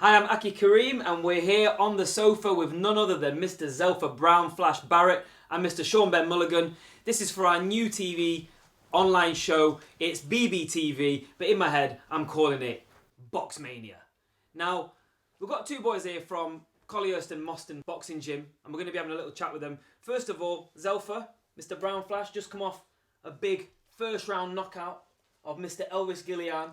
Hi, I'm Karim and we're here on the sofa with none other than Mr. Zelpha Barrett and Mr. Sean Ben Mulligan. This is for our new TV online show. It's BBTV, but in my head, I'm calling it Boxmania. Now, we've got two boys here from Collyhurst and Moston Boxing Gym, and we're going to be having a little chat with them. First of all, Zelpha, Mr. Brown Flash, just come off a big first round knockout of Mr. Elvis Gillian.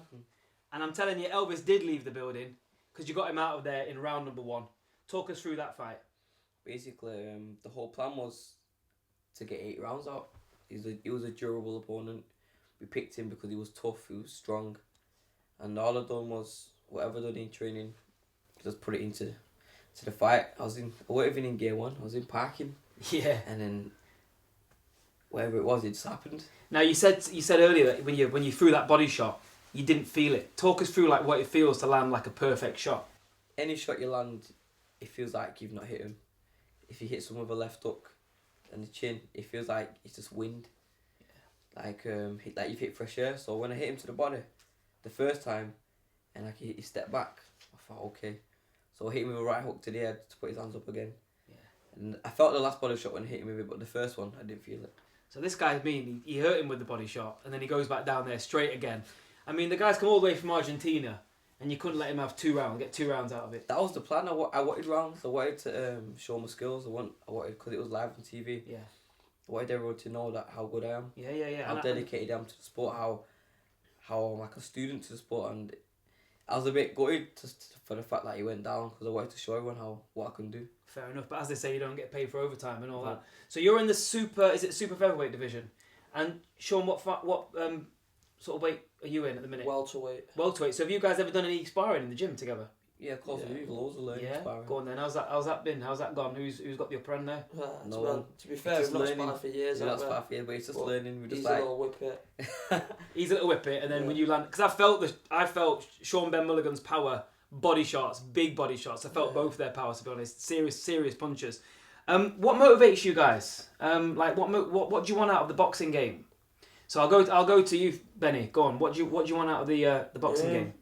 And I'm telling you, Elvis did leave the building because you got him out of there in round number 1. Talk us through that fight. Basically, the whole plan was to get 8 rounds out. He was a durable opponent. We picked him because he was tough, he was strong. And all I've done was, whatever I done in training, just put it into the fight. I wasn't even in gear 1, I was in parking. Yeah. And then, whatever it was, it just happened. Now, you said earlier that when you threw that body shot, you didn't feel it. Talk us through like what it feels to land like a perfect shot. Any shot you land, it feels like you've not hit him. If you hit someone with a left hook and the chin, it feels like it's just wind. Yeah. Like you've hit fresh air. So when I hit him to the body, the first time, and like he stepped back, I thought, okay. So I hit him with a right hook to the head to put his hands up again. Yeah. And I felt the last body shot when I hit him with it, but the first one, I didn't feel it. So this guy's mean. He hurt him with the body shot, and then he goes back down there straight again. I mean, the guy's come all the way from Argentina, and you couldn't let him have 2 rounds, get 2 rounds out of it. That was the plan. I wanted rounds. I wanted to show my skills. I wanted, because it was live on TV. Yeah. I wanted everyone to know that how good I am. Yeah. How dedicated I am to the sport. How I'm like a student to the sport, and I was a bit gutted for the fact that he went down because I wanted to show everyone what I can do. Fair enough, but as they say, you don't get paid for overtime and all that. So you're in the super featherweight division, and Sean, what sort of weight are you in at the minute? Welterweight. So have you guys ever done any sparring in the gym together? Yeah, of course. We've loads of learning sparring. Go on then. How's that been? How's that gone? Who's got the upper end there? No one. To be fair, we've not sparred for years. We've not sparred for years, but it's just learning. We're just he's a little whippet. He's a little whippet, and then when you land, because I felt Sean Ben Mulligan's power, body shots, big body shots. I felt both their powers, to be honest. Serious punches. What motivates you guys? Like what do you want out of the boxing game? So I'll go to you, Benny. Go on. What do you want out of the boxing game?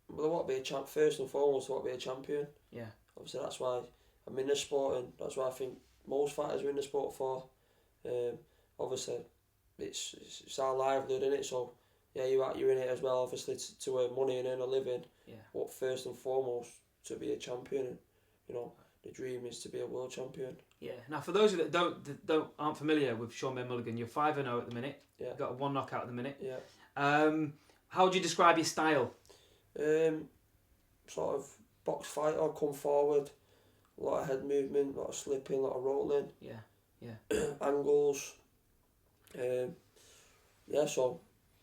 Well, I want to be a champ first and foremost. I want to be a champion. Yeah. Obviously, that's why I'm in the sport, and that's why I think most fighters are in the sport for. Obviously, it's our livelihood, isn't it? So yeah, you're in it as well. Obviously, to earn money and earn a living. Yeah. But first and foremost, to be a champion, and the dream is to be a world champion. Yeah. Now, for those of you that aren't familiar with Sean Ben Mulligan, you're 5-0 at the minute. Yeah. You've got a 1 knockout at the minute. Yeah. How would you describe your style? Sort of box fighter, come forward, a lot of head movement, a lot of slipping, a lot of rolling. Yeah. Angles. So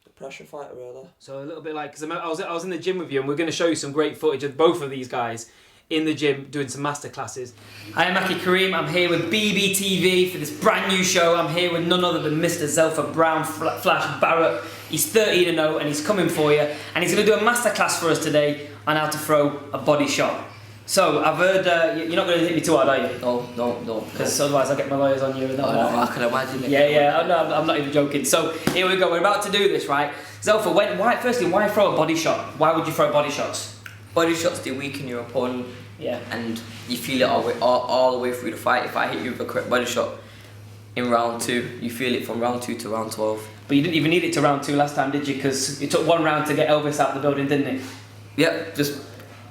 the pressure fighter really. So a little bit like, because I was in the gym with you, and we're going to show you some great footage of both of these guys in the gym doing some master classes. Hi, I'm Karim. I'm here with BBTV for this brand new show. I'm here with none other than Mr. Zelpha Flash Barrett. He's 13-0 and he's coming for you, and he's going to do a master class for us today on how to throw a body shot. So I've heard you're not going to hit me too hard, are you? No. Because otherwise I'll get my lawyers on you. No, I can imagine it. Yeah. I'm not even joking. So here we go. We're about to do this, right? Zelpha, why throw a body shot? Why would you throw body shots? Body shots, they weaken your opponent. Yeah. And you feel it all the way through the fight. If I hit you with a correct body shot in round 2, you feel it from round 2 to round 12. But you didn't even need it to round 2 last time, did you? Because it took 1 round to get Elvis out of the building, didn't it? Yep, just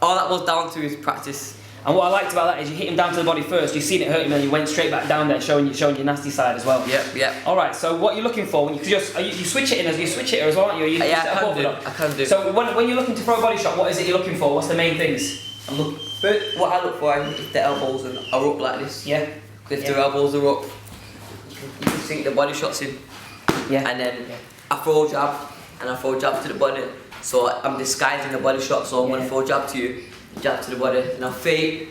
all that was down to is practice. And what I liked about that is you hit him down to the body first, you seen it hurt him, and you went straight back down there, showing your nasty side as well. Yep. All right. So what you're looking for when you switch it in as you switch hitter as well, aren't you? I can do. So when you're looking to throw a body shot, what is it you're looking for? What's the main things? What I look for is if the elbows are up like this. Yeah. If the elbows are up, you can sink the body shots in. Yeah. And then I throw a jab, and I throw a jab to the body. So I'm disguising the body shot. So I'm going to throw a jab to you, jab to the body, and I fade,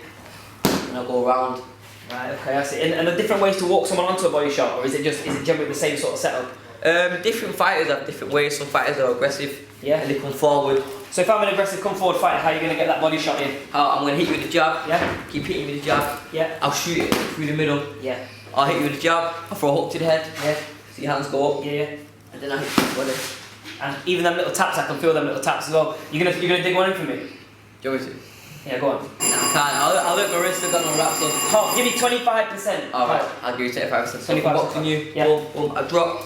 and I go around. Right. Okay. I see. And the different ways to walk someone onto a body shot, or is it generally the same sort of setup? Different fighters have different ways. Some fighters are aggressive. Yeah. And they come forward. So if I'm an aggressive come forward fighter, how are you going to get that body shot in? I'm going to hit you with the jab. Yeah. Keep hitting me with the jab. Yeah. I'll shoot it through the middle. Yeah. I'll hit you with the jab. I'll throw a hook to the head. Yeah. So your hands go up. Yeah. And then I hit you with the body. And even them little taps, I can feel them little taps as well. You're gonna dig one in for me? Do you want me to? Yeah, go on. I can't. I'll let my wrist have got no wraps on. Oh, give me 25%. Alright, I'll give you 25%. So 25%. boxing you. Yeah. Boom, boom, I drop.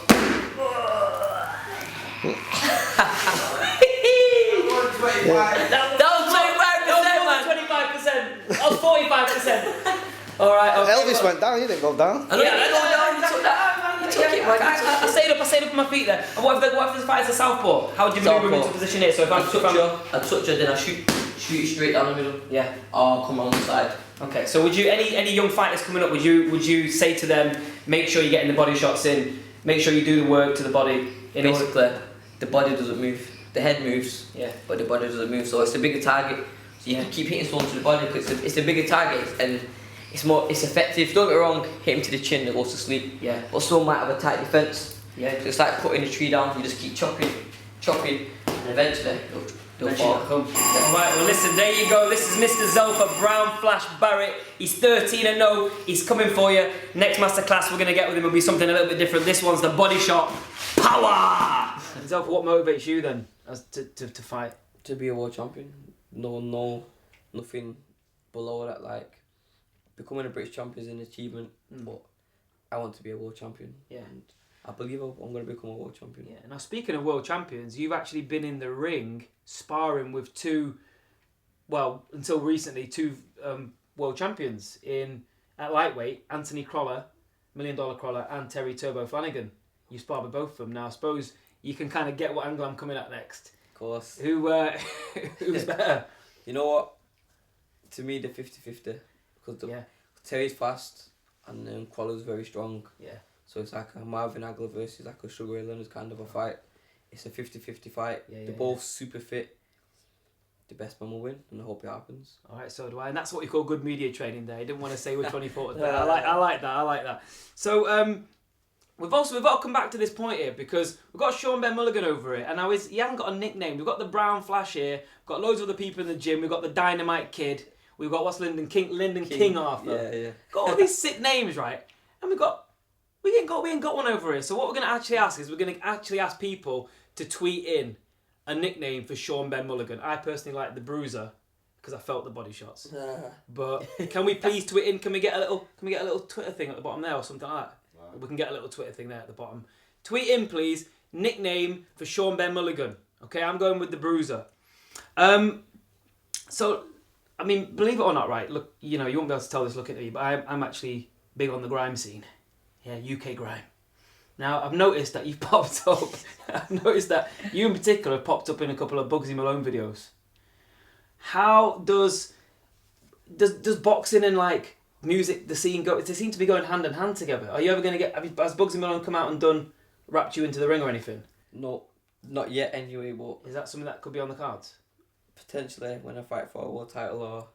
That was 25%, man. 25%. I was 45%. Alright, okay. Elvis went down, he didn't go down. I know you go down, you took that. You took it, man. I stayed up on my feet there. And what if the fight's a southpaw? How would you move into position here? So if I touch you, then I shoot you straight down the middle. Yeah. Or come on the side. Okay, so would you, any young fighters coming up, would you say to them, make sure you're getting the body shots in, make sure you do the work to the body? Basically, the body doesn't move. The head moves, yeah, but the body doesn't move. So it's a bigger target. So you can keep hitting someone to the body because it's a bigger target and it's effective. Don't get me wrong, hit him to the chin that goes to sleep. Yeah. But someone might have a tight defence. Yeah. So it's like putting a tree down. You just keep chopping, and eventually they'll fall. Right, well listen, there you go. This is Mr. Zelpha Brown Flash Barrett. He's 13-0. He's coming for you. Next masterclass we're gonna get with him will be something a little bit different. This one's the body shot. Power! And Zelpha, what motivates you then as to fight? To be a world champion. No, nothing below that. Like becoming a British champion is an achievement, but I want to be a world champion. Yeah. And I believe I'm going to become a world champion. Yeah. Now speaking of world champions, you've actually been in the ring sparring with until recently, two world champions at lightweight, Anthony Crolla, $1 Million Crolla, and Terry Turbo Flanagan. You sparred with both of them. Now I suppose you can kind of get what angle I'm coming at next. Of course. Who's better? You know what? To me, the 50-50 because Terry's fast and Crolla's very strong. Yeah. So it's like a Marvin Hagler versus like a Sugar Ray Leonard kind of a fight. It's a 50-50 fight. Yeah, They're both super fit. The best man will win, and I hope it happens. All right, so do I, and that's what we call good media training there. I didn't want to say which one he thought was better. I like that. So we've got to come back to this point here because we've got Sean Ben Mulligan over here, and now he hasn't got a nickname. We've got the Brown Flash here. We've got loads of other people in the gym. We've got the Dynamite Kid. We've got Lyndon King Arthur. Yeah. Got all these sick names, right? And we ain't got one over here. So what we're going to actually ask is we're going to actually ask people to tweet in a nickname for Sean Ben Mulligan. I personally like the Bruiser because I felt the body shots. But can we please tweet in? Can we get a little Twitter thing at the bottom there or something like that? Wow. We can get a little Twitter thing there at the bottom. Tweet in, please. Nickname for Sean Ben Mulligan. Okay, I'm going with the Bruiser. So, I mean, believe it or not, right? Look, you won't be able to tell this looking at me, but I'm actually big on the grime scene. Yeah, UK grime. Now, I've noticed that you've popped up. I've noticed that you in particular have popped up in a couple of Bugsy Malone videos. How does boxing and like music, the scene go? They seem to be going hand in hand together. Are you ever going to has Bugsy Malone come out and wrapped you into the ring or anything? No, not yet anyway, but... Is that something that could be on the cards? Potentially, when I fight for a world title or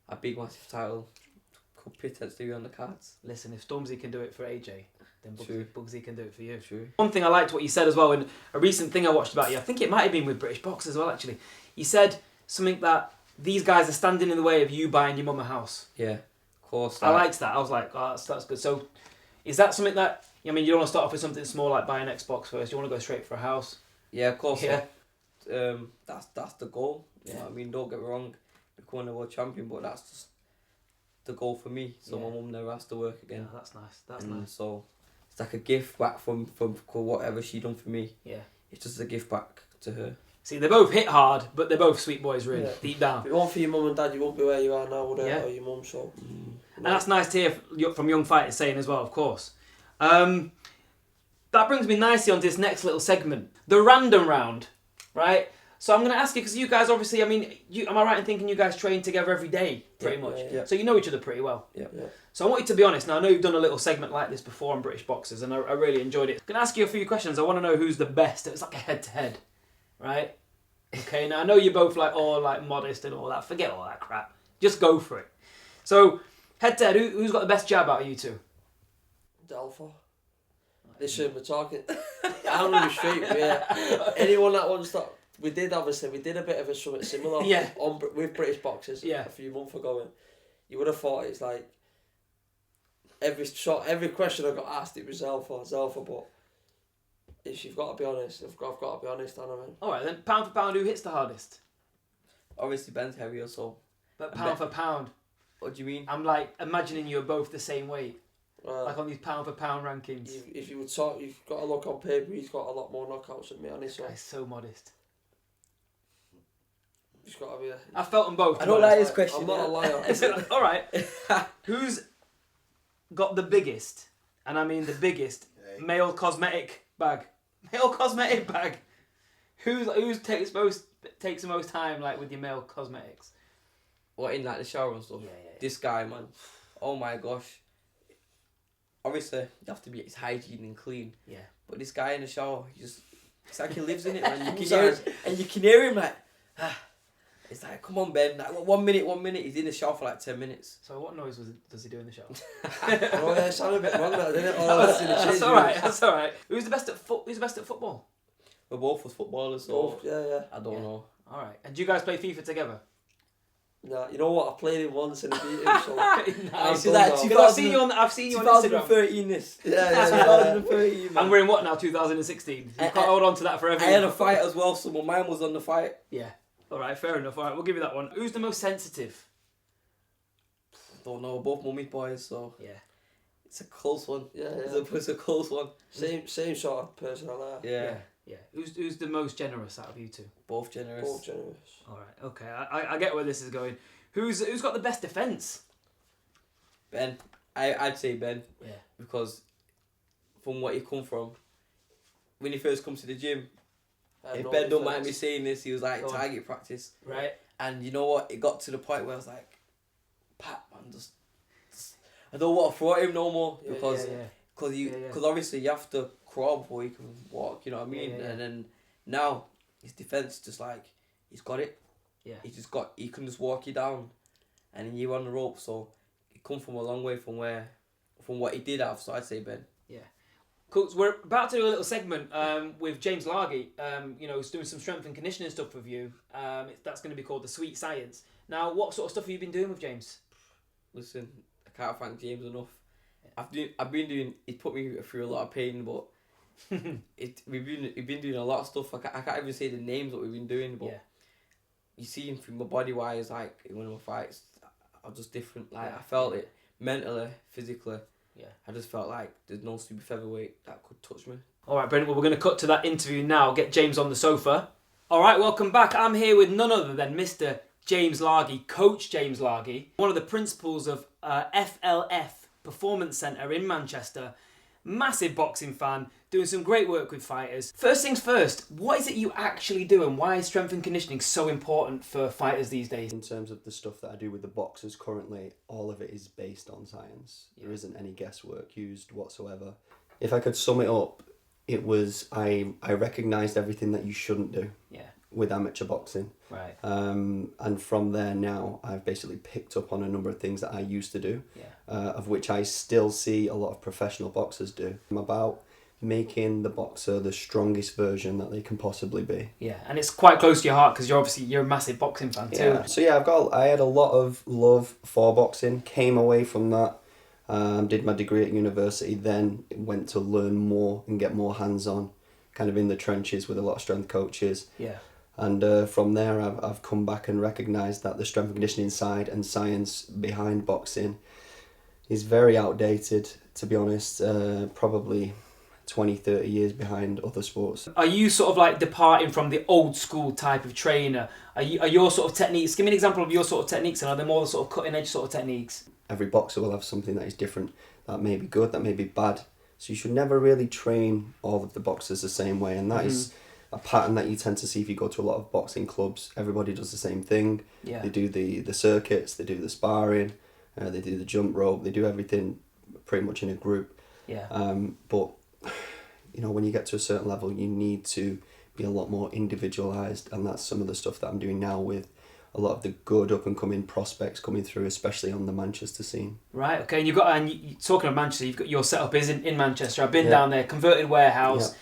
a big massive title, could potentially be on the cards. Listen, if Stormzy can do it for AJ, then Bugsy can do it for you. True. One thing I liked what you said as well in a recent thing I watched about you, I think it might have been with British Box as well actually. You said something that these guys are standing in the way of you buying your mum a house. Yeah, of course. I liked that. I was like, oh, that's good. So is that something that, I mean, you don't want to start off with something small like buying an Xbox first, you want to go straight for a house? Yeah, of course. Yeah. That's the goal. Yeah. You know what I mean, don't get me wrong, becoming a world champion, but that's just the goal for me. So my mum never has to work again. Yeah, that's nice. That's nice. So it's like a gift back from whatever she done for me. Yeah. It's just a gift back to her. See, they both hit hard, but they're both sweet boys, really, deep down. If it weren't for your mum and dad, you won't be where you are now, would Yeah. or your mum, so... And that's nice to hear from young fighters saying as well, of course. That brings me nicely onto this next little segment. The random round, right? So I'm going to ask you, because you guys obviously, I mean, am I right in thinking you guys train together every day, pretty much? Yeah. So you know each other pretty well. Yeah. So I want you to be honest. Now, I know you've done a little segment like this before on British Boxers, and I really enjoyed it. I'm going to ask you a few questions. I want to know who's the best. It's like a head-to-head, right? Okay, now I know you're both like all like modest and all that. Forget all that crap. Just go for it. So, head-to-head, who's got the best jab out of you two? Zelpha. Listen, we're talking... I'm going to be straight with you. Anyone that wants to... We did a bit of a something similar with British Boxers a few months ago, and you would have thought it's like every question I got asked it was Zelpha, but if you've got to be honest, I've got to be honest, Anna, man. All right then, pound for pound, who hits the hardest? Obviously Ben's heavier, so But pound for pound, What do you mean? I'm like imagining you're both the same weight, Well, like on these pound for pound rankings. if you would talk, you've got to look on paper. He's got a lot more knockouts than me, honest. So Guy's so modest. he's got to be. I felt them both. I don't like this question. I'm not a liar. All right. Who's got the biggest, and I mean the biggest, male cosmetic bag? Male cosmetic bag. Who's takes the most time like with your male cosmetics? What, in like the shower and stuff? Yeah. This guy, man. Oh my gosh. Obviously, you have to be it's hygiene and clean. Yeah. But this guy in the shower, it's like he lives in it, man. You can hear him like, It's like, come on, Ben. Like, 1 minute. He's in the shower for like 10 minutes. So what noise does he do in the shower? Oh yeah, it sounded a bit wrong, that didn't it? That's all right. That's all right. Who's the best at football? We're both was footballers, so Yeah. I don't know. All right. And do you guys play FIFA together? Nah, you know what? I played it once and I beat him, so Nice. See that I've seen you on Instagram. 2013 this. yeah. 2013, man. And we're in what now? 2016. So you can't hold on to that forever. I had a fight as well, so mine was on the fight. Yeah. All right. Fair enough. All right. We'll give you that one. Who's the most sensitive? Don't know, both mummy's boys, so Yeah. it's a close one. Yeah. It's a close one. Same sort of person like that. Yeah. Yeah. Who's the most generous out of you two? Both generous. Both generous. All right. Okay. I get where this is going. Who's got the best defense? Ben. I'd say Ben. Yeah. Because from what he come from, when he first comes to the gym, if Ben don't mind me saying this, he was like, target practice. Right. And you know what? It got to the point where I was like, Pat, man, just I don't want to throw at him no more because obviously you have to crawl before you can walk, you know what I mean? Yeah. And then now his defense just like he's got it. Yeah. He can just walk you down, and then you're on the rope. So he come from a long way from what he did have. So I'd say Ben. Yeah. Cool. So we're about to do a little segment with James Largy. He's doing some strength and conditioning stuff with you. That's going to be called the Sweet Science. Now, what sort of stuff have you been doing with James? Listen, I can't thank James enough. I've been doing. He put me through a lot of pain, but we've been doing a lot of stuff. I can't even say the names what we've been doing, but you see him from my body wise, like in one of my fights, I'm just different. Like I felt it mentally, physically. Yeah. I just felt like there's no super featherweight that could touch me. All right, Brendan. Well, we're going to cut to that interview now. Get James on the sofa. All right, welcome back. I'm here with none other than Mr. James Largy, Coach James Largy, one of the principals of FLF Performance Centre in Manchester. Massive boxing fan, doing some great work with fighters. First things first, what is it you actually do and why is strength and conditioning so important for fighters these days? In terms of the stuff that I do with the boxers currently, all of it is based on science. There isn't any guesswork used whatsoever. If I could sum it up, it was I recognised everything that you shouldn't do with amateur boxing. Right. And from there now, I've basically picked up on a number of things that I used to do, of which I still see a lot of professional boxers do. I'm about making the boxer the strongest version that they can possibly be. Yeah, and it's quite close to your heart because you're a massive boxing fan too. Yeah. So I had a lot of love for boxing, came away from that, did my degree at university, then went to learn more and get more hands-on, kind of in the trenches with a lot of strength coaches. Yeah. And from there, I've come back and recognised that the strength and conditioning side and science behind boxing is very outdated, to be honest, probably 20, 30 years behind other sports. Are you sort of like departing from the old school type of trainer? Are your sort of techniques, give me an example of your sort of techniques, and are they more the sort of cutting edge sort of techniques? Every boxer will have something that is different, that may be good, that may be bad. So you should never really train all of the boxers the same way, and that is a pattern that you tend to see if you go to a lot of boxing clubs. Everybody does the same thing. Yeah. They do the circuits, they do the sparring, they do the jump rope, they do everything pretty much in a group. Yeah. But when you get to a certain level, you need to be a lot more individualised, and that's some of the stuff that I'm doing now with a lot of the good up and coming prospects coming through, especially on the Manchester scene. Right. Okay. And you talking of Manchester, you've got your setup is in Manchester. I've been down there, converted warehouse. Yeah.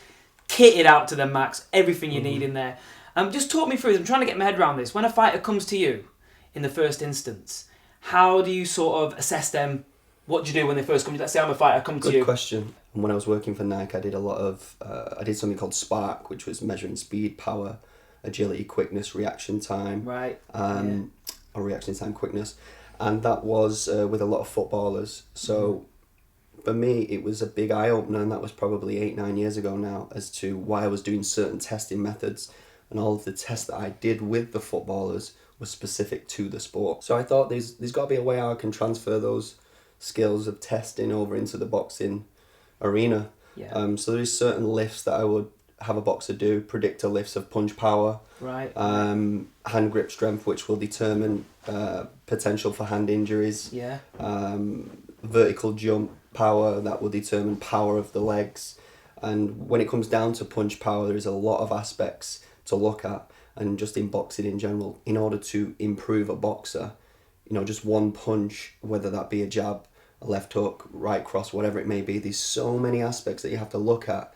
Kitted out to the max, everything you need in there. Just talk me through this. I'm trying to get my head around this. When a fighter comes to you in the first instance, how do you sort of assess them? What do you do when they first come to you? Let's say I'm a fighter, come to you. Good question. And when I was working for Nike, I did a lot of, I did something called Spark, which was measuring speed, power, agility, quickness, reaction time. Right. or reaction time quickness, and that was with a lot of footballers. So for me, it was a big eye opener, and that was probably 8-9 years ago now, as to why I was doing certain testing methods, and all of the tests that I did with the footballers was specific to the sport. So I thought there's got to be a way how I can transfer those skills of testing over into the boxing arena. Yeah. So there's certain lifts that I would have a boxer do, predictor lifts of punch power, Right. hand grip strength, which will determine potential for hand injuries, Yeah. vertical jump power, that will determine power of the legs. And when it comes down to punch power, there's a lot of aspects to look at, and just in boxing in general, in order to improve a boxer, just one punch, whether that be a jab, a left hook, right cross, whatever it may be, there's so many aspects that you have to look at,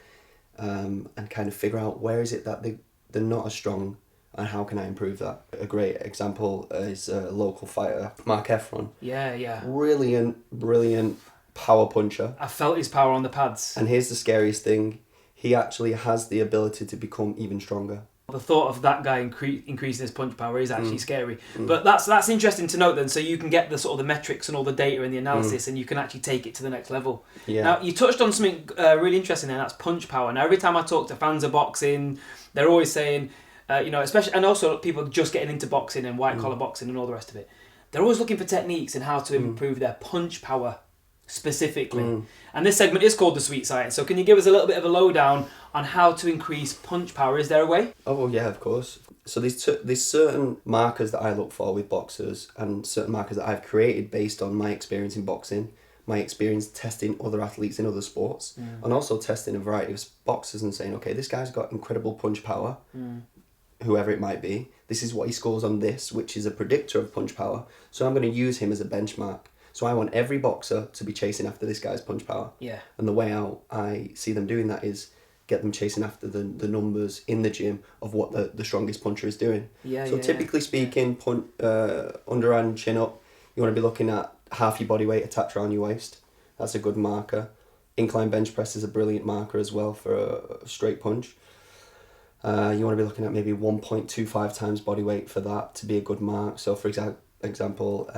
and kind of figure out where is it that they're not as strong, and how can I improve that. A great example is a local fighter, Mark Efron. Yeah. Brilliant power puncher. I felt his power on the pads. And here's the scariest thing, he actually has the ability to become even stronger. The thought of that guy increasing his punch power is actually scary. But that's interesting to note then. So you can get the sort of the metrics and all the data and the analysis, and you can actually take it to the next level. Yeah. Now you touched on something really interesting there. That's punch power. Now every time I talk to fans of boxing, they're always saying, especially, and also people just getting into boxing and white collar boxing and all the rest of it. They're always looking for techniques and how to improve their punch power specifically. And this segment is called The Sweet Science. So can you give us a little bit of a lowdown on how to increase punch power? Is there a way? Oh, well, yeah, of course. So there's certain markers that I look for with boxers, and certain markers that I've created based on my experience in boxing, my experience testing other athletes in other sports, and also testing a variety of boxers and saying, okay, this guy's got incredible punch power, whoever it might be. This is what he scores on this, which is a predictor of punch power. So I'm going to use him as a benchmark. So I want every boxer to be chasing after this guy's punch power. Yeah. And the way I see them doing that is get them chasing after the numbers in the gym of what the strongest puncher is doing. So typically speaking, underhand chin up, you want to be looking at half your body weight attached around your waist. That's a good marker. Incline bench press is a brilliant marker as well for a straight punch. You want to be looking at maybe 1.25 times body weight for that to be a good mark. So for example,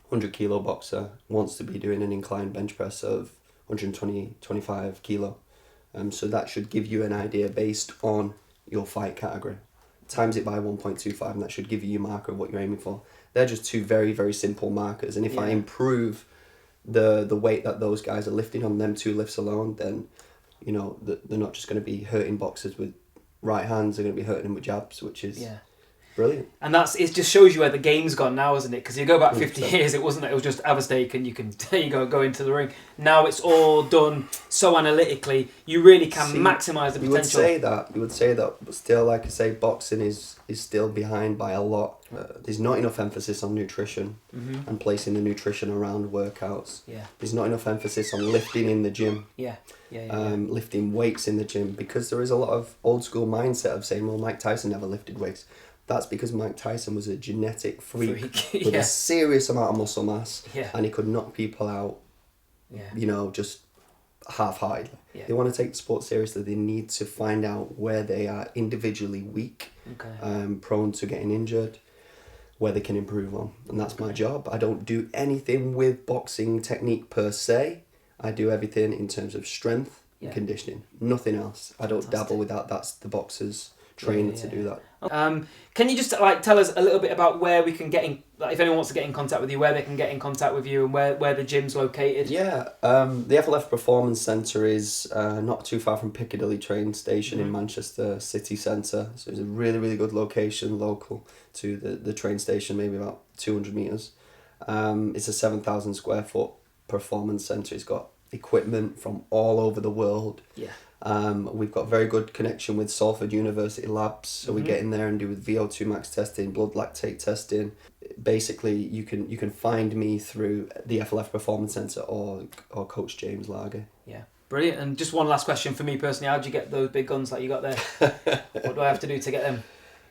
100 kilo boxer wants to be doing an incline bench press of 125 kilo. So that should give you an idea based on your fight category. Times it by 1.25, and that should give you your marker of what you're aiming for. They're just two very, very simple markers. And if I improve the weight that those guys are lifting on them two lifts alone, then they're not just going to be hurting boxers with right hands, they're going to be hurting them with jabs, which is brilliant. And it just shows you where the game's gone now, isn't it? Because you go back 50 years, it wasn't that it was just have a steak and you can go into the ring. Now it's all done so analytically. You really can maximise the potential. You would say that, but still, like I say, boxing is still behind by a lot. There's not enough emphasis on nutrition and placing the nutrition around workouts. Yeah. There's not enough emphasis on lifting in the gym. Yeah. Lifting weights in the gym, because there is a lot of old school mindset of saying, well, Mike Tyson never lifted weights. That's because Mike Tyson was a genetic freak with a serious amount of muscle mass, and he could knock people out, just half-heartedly. Yeah. They want to take the sport seriously. They need to find out where they are individually weak, prone to getting injured, where they can improve on. And that's my job. I don't do anything with boxing technique per se. I do everything in terms of strength and conditioning. Nothing else. I don't dabble with that. That's the boxer's trainer to do that. Can you just tell us a little bit about where we can get in, if anyone wants to get in contact with you, where they can get in contact with you, and where the gym's located? Yeah, the FLF Performance Centre is not too far from Piccadilly train station in Manchester city centre. So it's a really, really good location, local to the train station, maybe about 200 metres. It's a 7,000 square foot performance centre. It's got equipment from all over the world. Yeah. We've got very good connection with Salford University labs, so we get in there and do VO2 max testing, blood lactate testing. Basically, you can find me through the FLF Performance Centre or Coach James Lager. Yeah, brilliant. And just one last question for me personally: how do you get those big guns that you got there? What do I have to do to get them?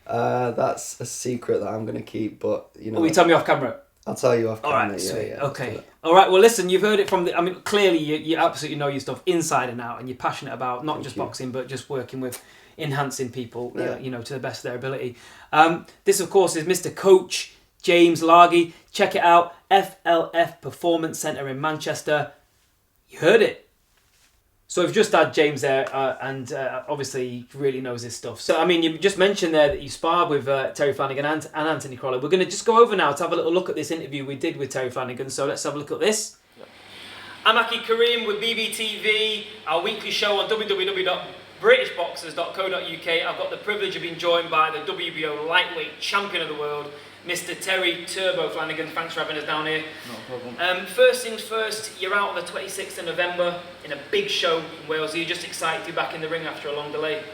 That's a secret that I'm gonna keep, but Will you tell me off camera? I'll tell you off camera. All right, sweet. Okay. All right, well, listen, you've heard it from clearly you absolutely know your stuff inside and out, and you're passionate about not just boxing, but just working with, enhancing people, Yeah. you know, to the best of their ability. This, of course, is Mr. Coach James Largy. Check it out. FLF Performance Centre in Manchester. You heard it. So we've just had James there, and obviously he really knows his stuff. So, I mean, you just mentioned there that you sparred with Terry Flanagan and Anthony Crawley. We're going to just go over now to have a little look at this interview we did with Terry Flanagan. So let's have a look at this. Yep. I'm Aki Karim with BBTV, our weekly show on www.britishboxers.co.uk. I've got the privilege of being joined by the WBO lightweight champion of the world, Mr. Terry Turbo Flanagan. Thanks for having us down here. No problem. First things first, you're out on the 26th of November in a big show in Wales. Are you just excited to be back in the ring after a long delay?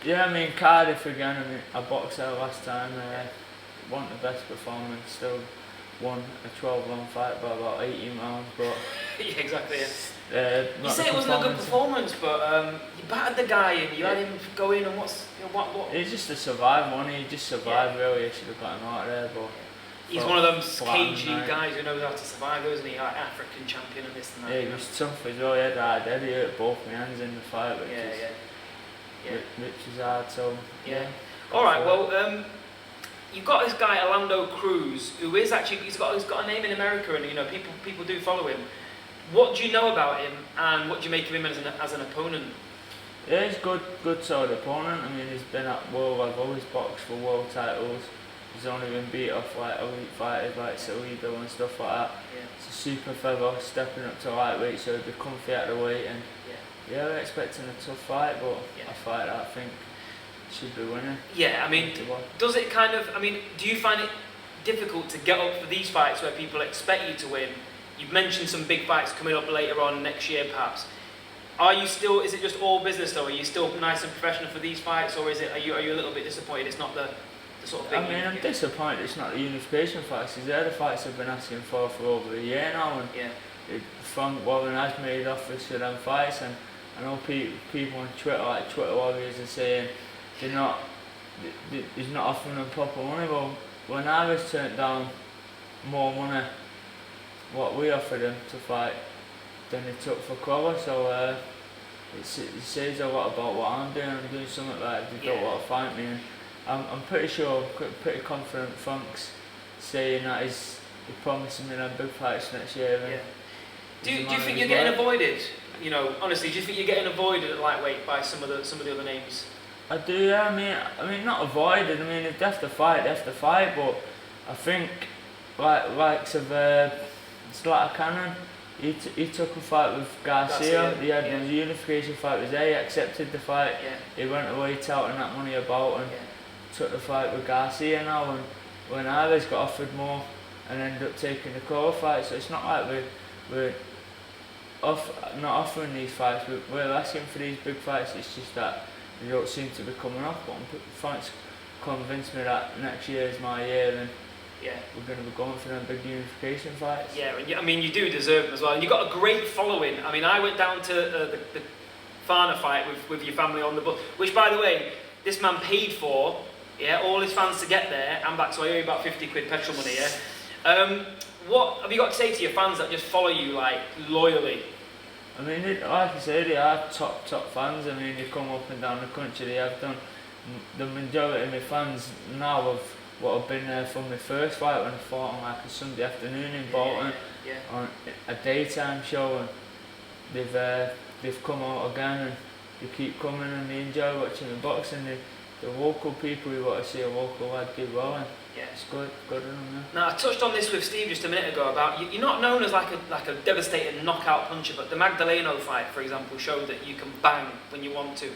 Yeah, I mean, Cardiff again. I mean, I boxed there last time. Wasn't the best performance. Still won a 12-round fight by about 18 rounds. But Yeah, exactly. Yeah. You not say the it wasn't a good performance, but you battered the guy and you had him go in, and what? He's just a survivor, wasn't he? He just survived, really. I should have got him out of there, but he's one of them Flanagan, cagey guys who knows how to survive, isn't he? Like African champion and this and that. yeah, he was tough as well. He had hard head. He hurt both my hands in the fight, which is hard. So yeah. All right. Well, you've got this guy Orlando Cruz, who is actually he's got a name in America, and you know people do follow him. What do you know about him, and what do you make of him as an opponent? Yeah, he's good sort of opponent. I mean, he's been at world level. He's boxed for world titles. He's only been beat off like elite fighters like Salido and stuff like that. Yeah. It's a super feather, stepping up to lightweight, so he'll be comfy at the weight. And yeah, we're expecting a tough fight, but a fight that I think should be winning. Yeah, I mean, does it kind of? I mean, do you find it difficult to get up for these fights where people expect you to win? You've mentioned some big fights coming up later on next year, perhaps. Are you still? Is it just all business though? Are you still nice and professional for these fights, or is it? Are you a little bit disappointed? It's not the sort of thing. I mean, I'm disappointed it's not the unification fights. They're the fights I've been asking for over a year now, and Frank Warren has made offers for them fights, and I know people on Twitter, like Twitter warriors, are saying he's not offering them proper money. Well, when I was turned down more money, what we offered him to fight, than they took for Crawler, so it says a lot about what I'm doing. I'm doing something like they don't want to fight me, and I'm pretty sure, pretty confident Frank's saying that he's promising me them big fights next year. And do you think you're getting avoided? You know, honestly, do you think you're getting avoided at lightweight by some of the other names? I do, yeah. I mean, not avoided. I mean, if they have to fight, but I think likes of Slater Cannon. He took a fight with Garcia. He had a unification fight with He accepted the fight. He went away touting that money about and took the fight with Garcia now. And when Ives got offered more and ended up taking the core fight, so it's not like we're not offering these fights. We're asking for these big fights. It's just that they don't seem to be coming off. But Frank's convinced me that next year is my year, and we're going to be going for them big unification fights. Yeah, and I mean, you do deserve them as well. And you've got a great following. I mean, I went down to the Farner fight with your family on the bus, which, by the way, this man paid for, all his fans to get there and back, so I owe you about 50 quid petrol money, What have you got to say to your fans that just follow you, like, loyally? I mean, like I say, they are top fans. I mean, they come up and down the country. They have done. The majority of my fans now have what have been there from my first fight when I fought on like a Sunday afternoon in Bolton on a daytime show, and they've come out again, and they keep coming, and they enjoy watching the boxing. The local people who want to see a local lad do well, and it's good on them. Now, I touched on this with Steve just a minute ago about you're not known as like a devastating knockout puncher, but the Magdaleno fight, for example, showed that you can bang when you want to.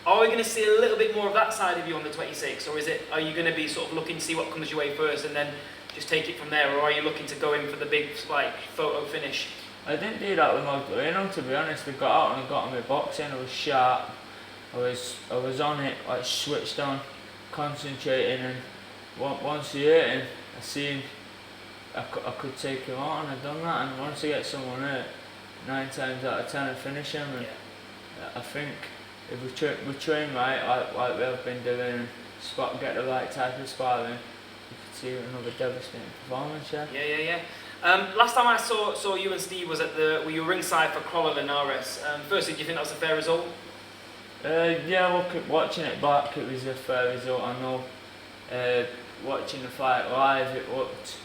Are we going to see a little bit more of that side of you on the 26th, or are you going to be sort of looking to see what comes your way first and then just take it from there, or are you looking to go in for the big like photo finish? I didn't do that with Magdaleno, to be honest. I got out and I got on my boxing. I was sharp. I was on it, like switched on, concentrating, and once he hurt him, I seen I could take him out, and I've done that. And once I get someone hurt, 9 times out of 10 I finish him. And I think if we train right, like we have been doing, and get the right type of sparring, you could see another devastating performance. Last time I saw you and Steve was you were ringside for Crawler Linares. Firstly, do you think that was a fair result? Yeah, watching it back, it was a fair result. I know. Watching the fight live, it looked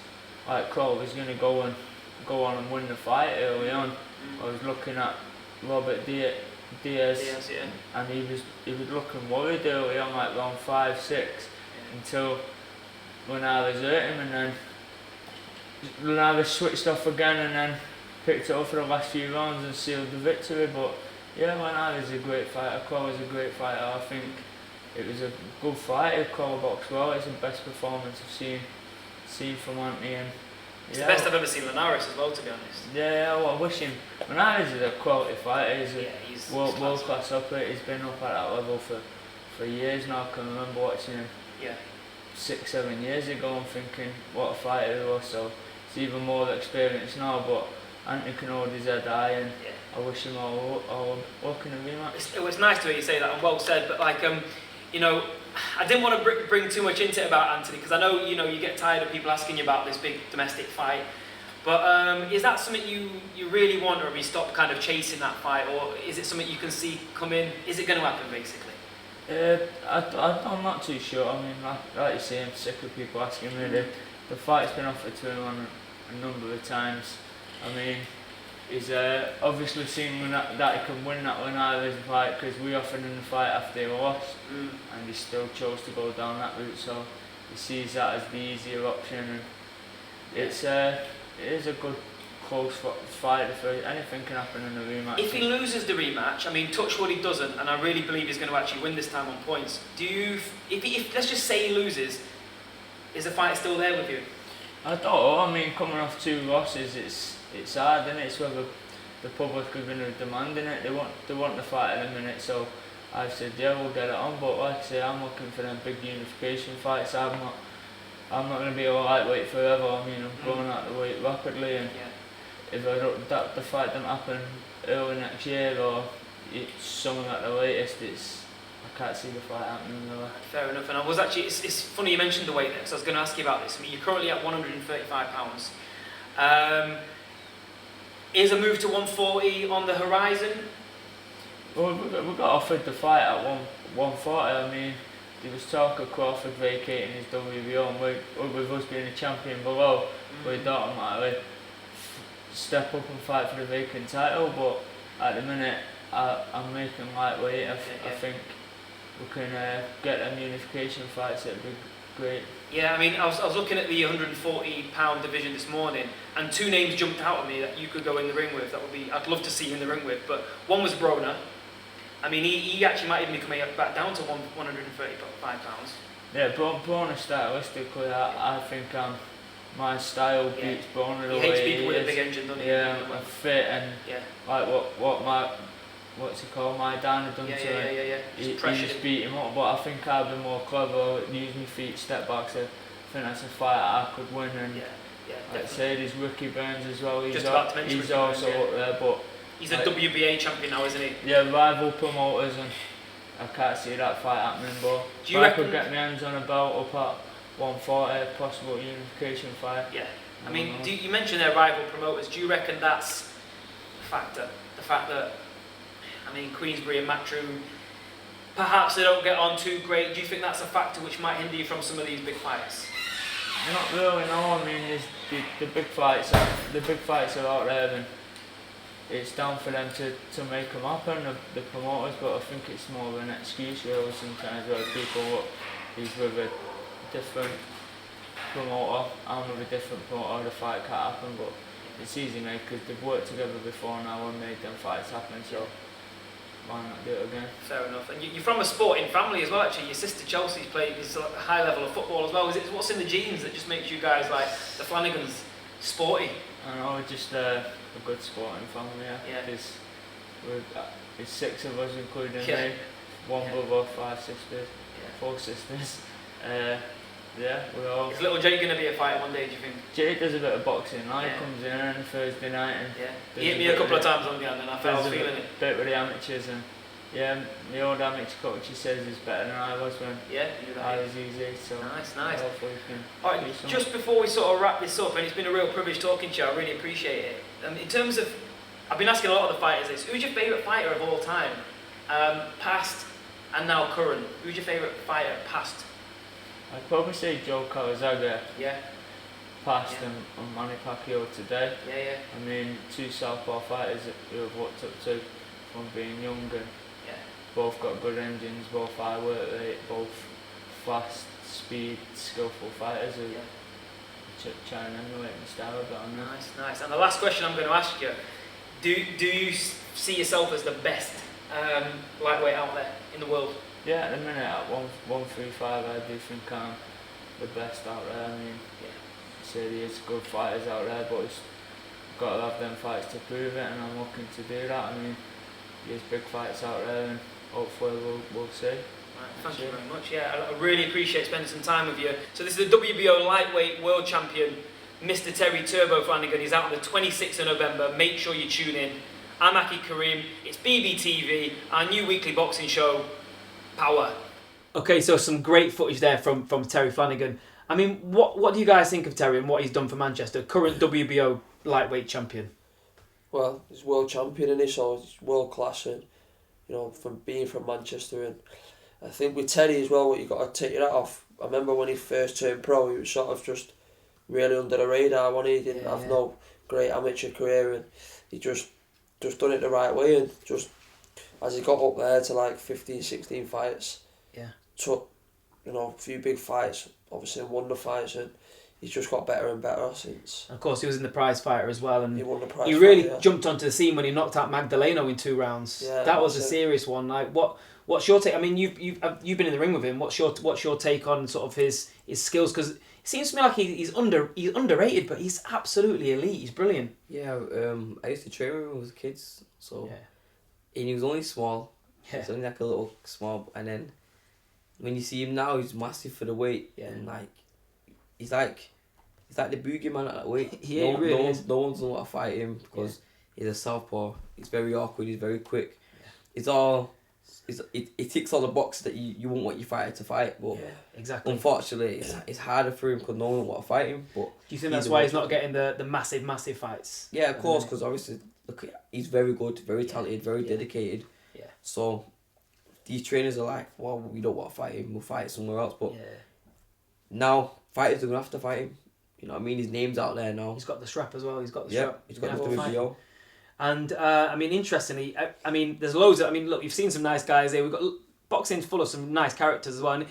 like Crow was going to go on and win the fight early on. I was looking at Robert Diaz, yeah. and he was looking worried early on, like round 5, 6, until Linares hurt him, and then Linares switched off again, and then picked it up for the last few rounds and sealed the victory. But yeah, Linares is a great fighter. Crow is a great fighter. I think it was a good fight. Crow boxed well. It's the best performance I've seen from Anthony. And it's the best I've ever seen Linares as well, to be honest. Yeah, well, I wish him. Linares is a quality fighter. He's he's world class operator. He's been up at that level for years now. I can remember watching him 6, 7 years ago and thinking what a fighter he was. So he's even more experienced now. But Anthony can hold his head high, and I wish him all luck in the rematch. It was nice to hear you say that, and well said. But like you know, I didn't want to bring too much into it about Anthony, because I know you get tired of people asking you about this big domestic fight. But is that something you really want, or have you stopped kind of chasing that fight, or is it something you can see come in? Is it going to happen, basically? I'm not too sure. I mean, like you say, I'm sick of people asking me. The fight's been offered to him on a number of times. I mean, he's obviously seen that he can win that Linares fight, because we offered him the fight after he lost, and he still chose to go down that route. So he sees that as the easier option, and it is a good close fight. For anything can happen in the rematch. If he loses the rematch, I mean, touch wood he doesn't, and I really believe he's going to actually win this time on points. If let's just say he loses, is the fight still there with you? I don't know. I mean, coming off 2 losses, it's hard, isn't it? It's whether the public are going to demand it. They want the fight in a minute, so I've said yeah, we'll get it on. But like I say, I'm looking for them big unification fights. I'm not going to be a lightweight forever. I mean, I'm growing out the weight rapidly, and if the fight doesn't happen early next year, or it's something at the latest, I can't see the fight happening. Fair enough. And I was actually, it's funny you mentioned the weight there, because I was going to ask you about this. I mean, you're currently at 135 pounds. Is a move to 140 on the horizon? Well, we got offered the fight at 140. I mean, there was talk of Crawford vacating his WBO, and with us being a champion below, we'd automatically step up and fight for the vacant title. But at the minute, I'm making lightweight. I think we can get them unification fights. It'd be great. Yeah, I mean, I was looking at the 140 pound division this morning, and 2 names jumped out at me that you could go in the ring with. I'd love to see you in the ring with. But one was Broner. I mean, he actually might even be coming back down to 135 pounds. Yeah, Broner stylistically, I think my style beats Broner the way he is. He hates people with a big engine, doesn't he? Yeah, I'm fit, and like what's it called, my Dan had done to him. He just beat him up, but I think I've been more clever, use my feet, step back, so I think that's a fight I could win. And like I said, there's Ricky Burns as well, he's also up there, but he's a WBA champion now, isn't he? Yeah, rival promoters, and I can't see that fight happening, but if I could get my hands on a belt up at 140, possible unification fight. Yeah, I mean, you mentioned their rival promoters, do you reckon that's a factor? The fact that, I mean, Queensbury and Matchroom, perhaps they don't get on too great. Do you think that's a factor which might hinder you from some of these big fights? Not really, no. I mean, the big fights are out there, and it's down for them to make them happen, the promoters. But I think it's more of an excuse really sometimes, where people look, he's with a different promoter, I'm with a different promoter, the fight can't happen. But it's easy, mate, because they've worked together before now and made them fights happen. So why not do it again? Fair enough. And you're from a sporting family as well, actually. Your sister Chelsea's played this high level of football as well. Is it what's in the genes that just makes you guys, like the Flanagans, sporty? I know, just a good sporting family, because there's 6 of us, including me, 1 brother, 5 sisters, 4 sisters. We're all. Is little Jake going to be a fighter one day, do you think? Jake does a bit of boxing. He comes in on Thursday night, and he hit me a couple of times on the end, and I was feeling it. Bit with the amateurs, and the old amateur coach, he says he's better than I was when I was easy. So nice. Hopefully we can. All right, just before we sort of wrap this up, and it's been a real privilege talking to you. I really appreciate it. In terms of, I've been asking a lot of the fighters this: who's your favourite fighter of all time? Past and now current. Who's your favourite fighter past? I'd probably say Joe Calzaghe Yeah. past Yeah. and Manny Pacquiao today. Yeah. I mean, two southpaw fighters who I've looked up to from being young, and Yeah. both got good engines, both high work rate, both fast, speed, skillful fighters who try and emulate my style a bit on them. Nice. And the last question I'm going to ask you: Do you see yourself as the best lightweight out there in the world? Yeah, at the minute at 135, I do think I'm the best out there. I mean, say there's good fighters out there, but it's got to have them fights to prove it, and I'm looking to do that. I mean, there's big fights out there, and hopefully we'll see. Thank you very much. Yeah, I really appreciate spending some time with you. So this is the WBO lightweight world champion, Mr. Terry Turbo Flanagan. He's out on the 26th of November. Make sure you tune in. I'm Karim. It's BBTV, our new weekly boxing show. Power. Okay, so some great footage there from Terry Flanagan. I mean, what do you guys think of Terry and what he's done for Manchester? Current WBO lightweight champion. Well, he's world champion in this, so he's world class, and from being from Manchester, and I think with Terry as well, what you got to take your hat off. I remember when he first turned pro, he was sort of just really under the radar. When he didn't have no great amateur career, and he just done it the right way, and just as he got up there to like 15, 16 fights, took a few big fights, obviously won the fights, and he's just got better and better since. Of course, he was in the prize fighter as well, and he won the prize. He really jumped onto the scene when he knocked out Magdaleno in 2 rounds. Yeah, that was a serious one. Like, what's your take? I mean, you've been in the ring with him. What's your take on sort of his skills? Because it seems to me like he's underrated, but he's absolutely elite. He's brilliant. Yeah, I used to train with him with kids, so and he was only small. He was only like a little small, and then when you see him now, he's massive for the weight, and like he's like the boogeyman at that weight. No one's know how to fight him because he's a southpaw. He's very awkward. He's very quick. It's all. It ticks all the boxes that you won't want your fighter to fight, but exactly. Unfortunately, it's harder for him because no one want to fight him. But do you think that's why he's not getting the massive fights? Yeah, of course, because obviously, look, he's very good, very talented, very dedicated. Yeah. So these trainers are like, well, we don't want to fight him. We'll fight somewhere else. But now fighters are gonna have to fight him. You know what I mean? His name's out there now. He's got the strap as well. He's got the strap. He's got the WBO. And I mean, interestingly, I mean, there's loads of. I mean, look, you've seen some nice guys here. We've got boxing's full of some nice characters as well. And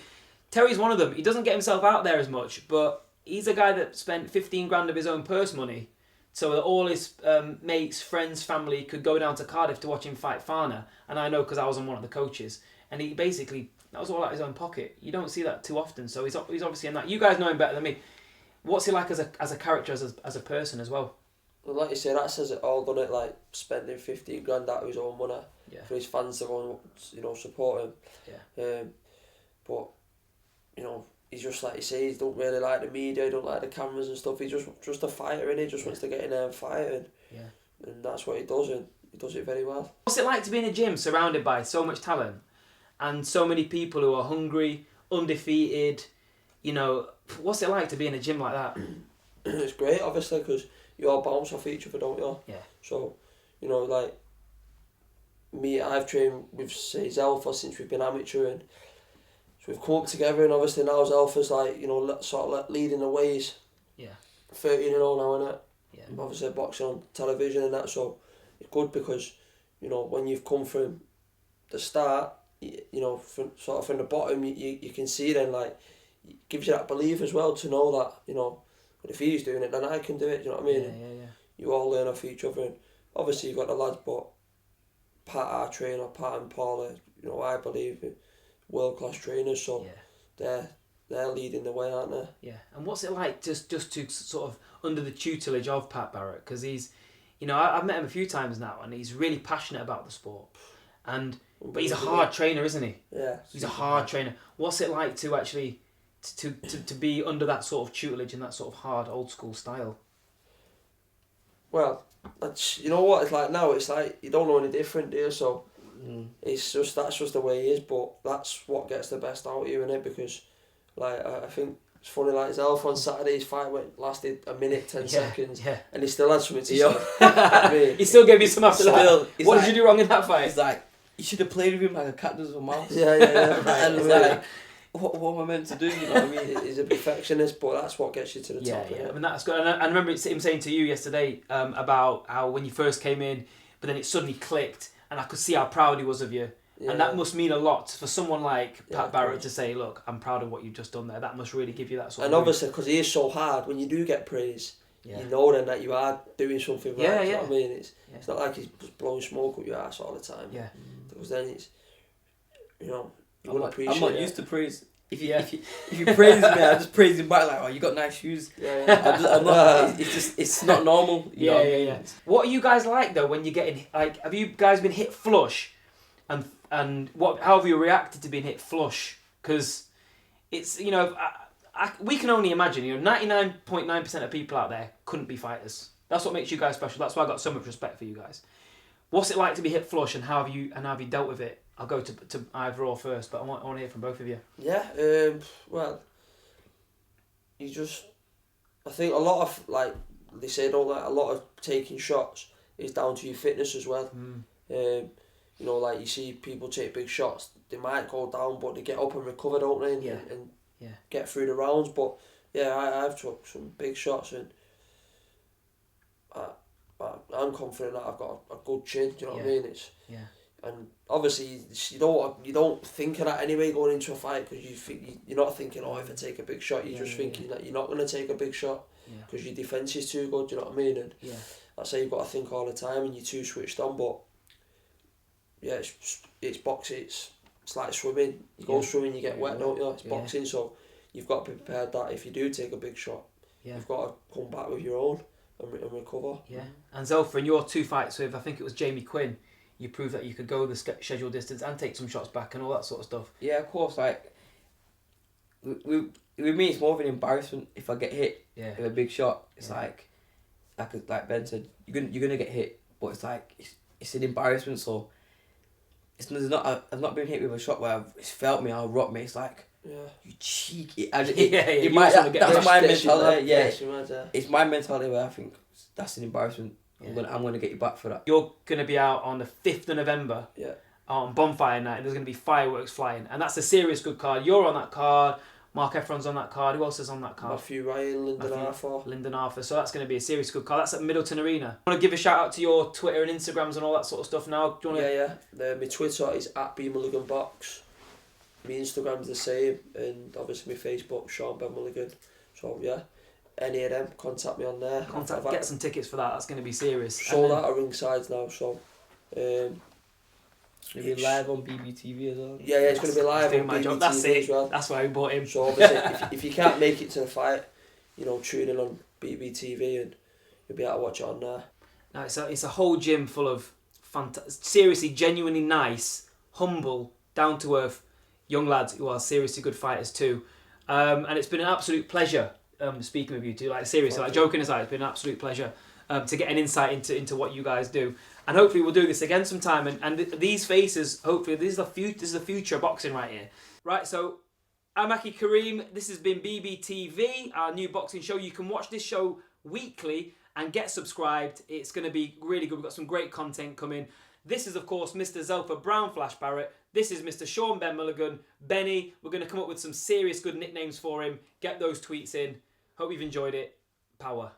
Terry's one of them. He doesn't get himself out there as much, but he's a guy that spent 15 grand of his own purse money, so that all his mates, friends, family could go down to Cardiff to watch him fight Fana. And I know because I was on one of the coaches, and he basically that was all out of his own pocket. You don't see that too often, so he's obviously in that. You guys know him better than me. What's he like as a character, as a person as well? Well, like you say, that says it all, doesn't it? Like spending 15 grand out of his own money for his fans to go and support him. Yeah. But he's just like you say, he don't really like the media, he don't like the cameras and stuff. He's just a fighter, and he just wants to get in there and fight, and that's what he does, and he does it very well. What's it like to be in a gym surrounded by so much talent and so many people who are hungry, undefeated? What's it like to be in a gym like that? It's great, obviously, because you all bounce off each other, don't you? Yeah. So, like me, I've trained with, say, Zelpha since we've been amateur, and so we've come up together, and obviously now Zelpha's like, sort of leading the ways. Yeah. 13-0 now, innit? Yeah. Obviously boxing on television and that, so it's good because, when you've come from the start, from the bottom, you can see then, like, it gives you that belief as well to know that, if he's doing it, then I can do it, do you know what I mean? Yeah. You all learn off each other, and obviously you've got the lads, but Pat, our trainer, Pat and Paula, I believe world-class trainers, so they're leading the way, aren't they? Yeah, and what's it like just to sort of under the tutelage of Pat Barrett? Because he's, I've met him a few times now, and he's really passionate about the sport, but he's a hard trainer, isn't he? Yeah. He's a hard trainer. What's it like to actually to be under that sort of tutelage and that sort of hard old school style? Well, that's, what it's like now. It's like you don't know any different, do you? So that's just the way he is. But that's what gets the best out of you, innit? Because, like, I think it's funny. Like Zelpha on Saturday, his fight lasted a minute 10 seconds, and he still had something to say. He still gave you some after that. What did you do wrong in that fight? He's like, You should have played with him like a cat does with a mouse. Yeah. And it's like, what am I meant to do? You know what I mean? He's a perfectionist, but that's what gets you to the top. Yeah. Innit? I mean, that's good. And I remember him saying to you yesterday about how when you first came in, but then it suddenly clicked, and I could see how proud he was of you. Yeah. And that must mean a lot for someone like Yeah, Pat of Barrett course. to say, look, I'm proud of what you've just done there. That must really give you that sort And of... obviously, because he is so hard, when you do get praise, Yeah. you know then that you are doing something right. Yeah, Do you yeah. know what I mean? It's Yeah. not like he's just blowing smoke up your ass all the time. Yeah. Because then it's, you know, you I'm wouldn't not, appreciate I'm not it. used to praise. If you, Yeah. if you praise me, I just praise him back like, oh, you got nice shoes. Yeah. I'm not. It's not normal. You know what I mean? Yeah. What are you guys like though when you're getting like? Have you guys been hit flush, and how have you reacted to being hit flush? Because it's we can only imagine. 99.9% of people out there couldn't be fighters. That's what makes you guys special. That's why I got so much respect for you guys. What's it like to be hit flush, and how have you dealt with it? I'll go to either or first, but I want to hear from both of you. Yeah, well, I think a lot of, like they say, a lot of taking shots is down to your fitness as well. You know, like you see people take big shots, they might go down, but they get up and recover, don't they? And get through the rounds. But yeah, I've took some big shots, and I'm confident that I've got a good chin. Do you know what I mean? And obviously you don't think of that anyway going into a fight, because you think you're not thinking, oh, if I take a big shot, you're just thinking that you're not going to take a big shot because your defence is too good. Do you know what I mean? And that's how you've got to think all the time, and you're too switched on. But yeah, it's boxing. It's like swimming. You go swimming, you get wet, don't you? It's boxing, so you've got to be prepared that if you do take a big shot, you've got to come back with your own and recover. Yeah. And Zelpha, in your 2 fights with, I think it was Jamie Quinn, you proved that you could go the scheduled distance and take some shots back and all that sort of stuff. Yeah, of course. Like, with me, it's more of an embarrassment if I get hit with a big shot. It's like Ben said, you're gonna get hit, but it's like it's an embarrassment. So I've not been hit with a shot where it's felt me or rocked me. It's like, you cheeky. That's my mentality. It's my mentality where I think that's an embarrassment. I'm gonna get you back for that. You're gonna be out on the 5th of November. Yeah. On Bonfire Night, and there's gonna be fireworks flying, and that's a serious good card. You're on that card. Mark Efron's on that card. Who else is on that card? Matthew Ryan, Lyndon Arthur. So that's going to be a serious good card. That's at Middleton Arena. I want to give a shout out to your Twitter and Instagrams and all that sort of stuff now. Do you want to... My Twitter is @BMulliganBox. My Instagram's the same, and obviously my Facebook, Sean Ben Mulligan. So yeah, any of them, contact me on there. Get some tickets for that. That's going to be serious. Sold out at ringside now, so... It'll be live on BBTV as well. Yeah, it's going to be live on BBTV That's it. as well. That's why we bought him. So obviously, if you can't make it to the fight, tune in on BBTV and you'll be able to watch it on there. No, it's a whole gym full of seriously, genuinely nice, humble, down to earth young lads who are seriously good fighters too. And it's been an absolute pleasure speaking with you two. Like seriously, like joking aside, it's been an absolute pleasure to get an insight into what you guys do. And hopefully we'll do this again sometime. And these faces, hopefully, this is the future of boxing right here. Right, so I'm Aki Karim. This has been BBTV, our new boxing show. You can watch this show weekly and get subscribed. It's going to be really good. We've got some great content coming. This is, of course, Mr. Zelpha Brown Flash Barrett. This is Mr. Sean Ben Mulligan. Benny, we're going to come up with some serious good nicknames for him. Get those tweets in. Hope you've enjoyed it. Power.